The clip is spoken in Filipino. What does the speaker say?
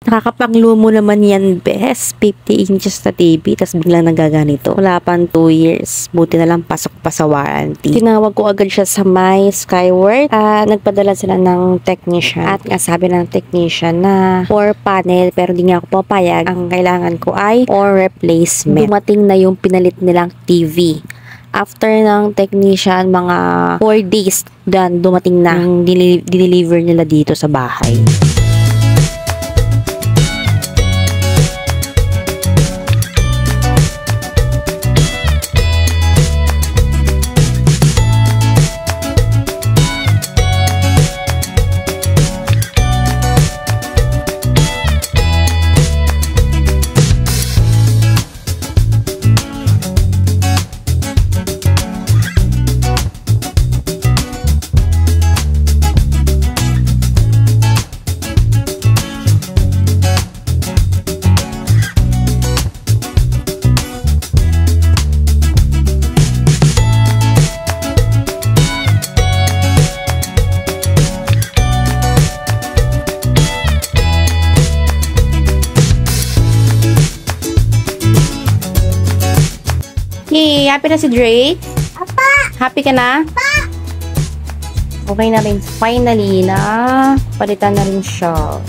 Nakakapanglumo naman yan, bes. 50 inches na TV, tas biglang nagaganito. Wala pang 2 years. Buti na lang pasok pa sa warranty. Tinawag ko agad siya sa my Skyworth. Nagpadala sila ng technician. At sabi ng technician na 4 panel, pero di nga ako papayag. Ang kailangan ko ay 4 replacement. Dumating na yung pinalit nilang TV. After ng technician, mga 4 days, dumating na ang deliver nila dito sa bahay. Hey, happy na si Drake? Papa! Happy ka na? Papa! Okay na rin. Finally, na palitan na rin siya.